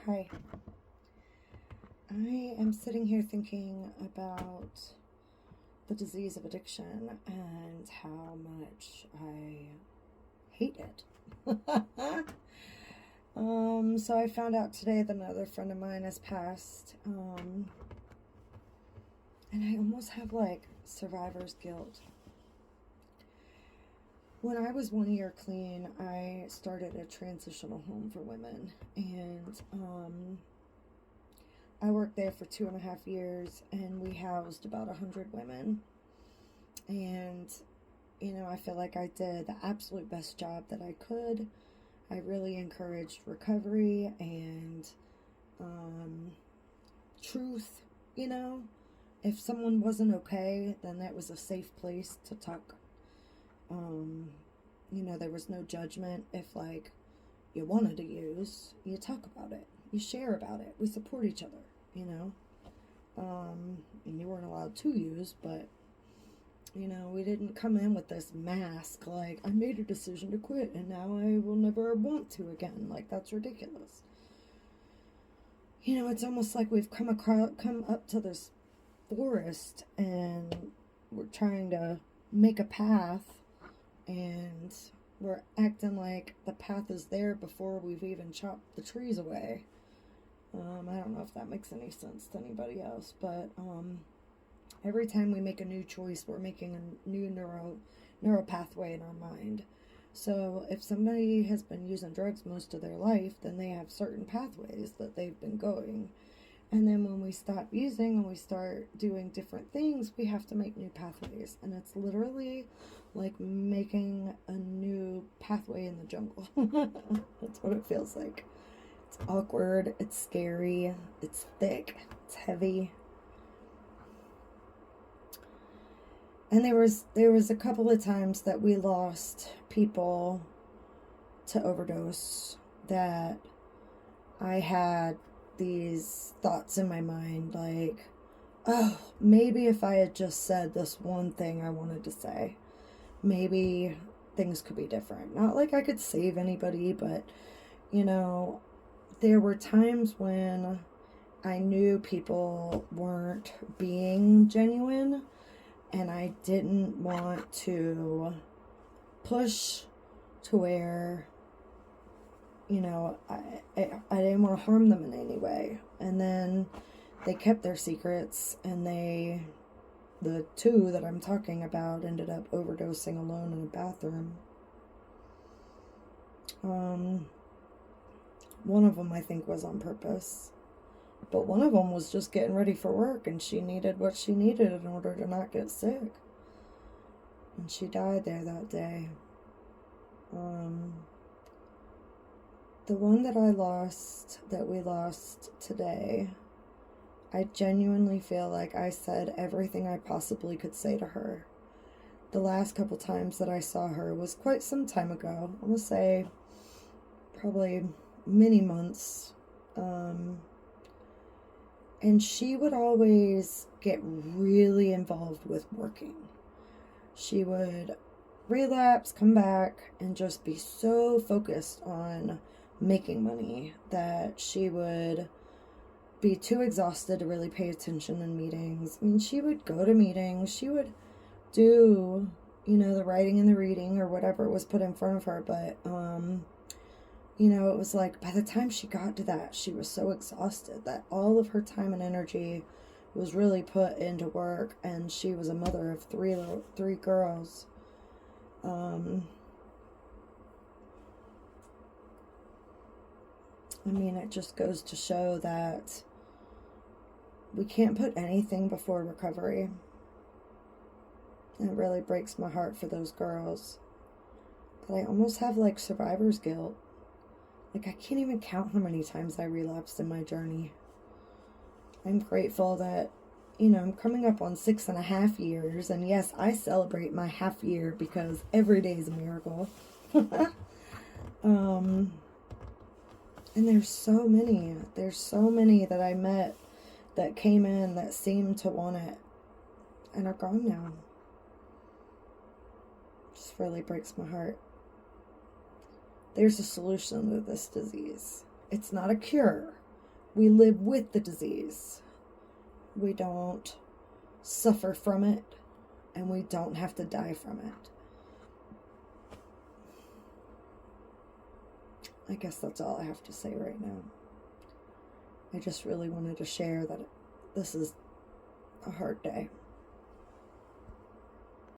Hi. I am sitting here thinking about the disease of addiction and how much I hate it. So I found out today that another friend of mine has passed. And I almost have like survivor's guilt. When I was 1 year clean, I started a transitional home for women, and I worked there for 2.5 years, and we housed about 100 women. And, I feel like I did the absolute best job that I could. I really encouraged recovery and truth, If someone wasn't okay, then that was a safe place to talk. There was no judgment. If, like, you wanted to use, you talk about it, you share about it, we support each other, and you weren't allowed to use, but we didn't come in with this mask like, I made a decision to quit and now I will never want to again. Like, that's ridiculous. It's almost like we've come up to this forest and we're trying to make a path, and we're acting like the path is there before we've even chopped the trees away. I don't know if that makes any sense to anybody else, but every time we make a new choice, we're making a new neural pathway in our mind. So if somebody has been using drugs most of their life, then they have certain pathways that they've been going. And then when we stop using and we start doing different things, we have to make new pathways. And it's literally like making a new pathway in the jungle. That's what it feels like. It's awkward, it's scary, it's thick, it's heavy. And there was a couple of times that we lost people to overdose, that I had these thoughts in my mind like, oh, maybe if I had just said this one thing I wanted to say, maybe things could be different. Not like I could save anybody, but there were times when I knew people weren't being genuine, and I didn't want to push to where, I didn't want to harm them in any way. And then they kept their secrets, and the two that I'm talking about ended up overdosing alone in a bathroom. One of them, I think, was on purpose. But one of them was just getting ready for work, and she needed what she needed in order to not get sick. And she died there that day. The one that we lost today, I genuinely feel like I said everything I possibly could say to her. The last couple times that I saw her was quite some time ago. I'm going to say probably many months. And she would always get really involved with working. She would relapse, come back, and just be so focused on making money that she would be too exhausted to really pay attention in meetings. I mean, she would go to meetings, she would do, the writing and the reading or whatever was put in front of her, but, it was like by the time she got to that, she was so exhausted that all of her time and energy was really put into work, and she was a mother of three girls. It just goes to show that we can't put anything before recovery. And it really breaks my heart for those girls. But I almost have like survivor's guilt. Like, I can't even count how many times I relapsed in my journey. I'm grateful that, I'm coming up on 6.5 years. And yes, I celebrate my half year because every day is a miracle. And there's so many that I met that came in that seemed to want it and are gone now. It just really breaks my heart. There's a solution to this disease. It's not a cure, we live with the disease. We don't suffer from it, and we don't have to die from it. I guess that's all I have to say right now. I just really wanted to share that this is a hard day.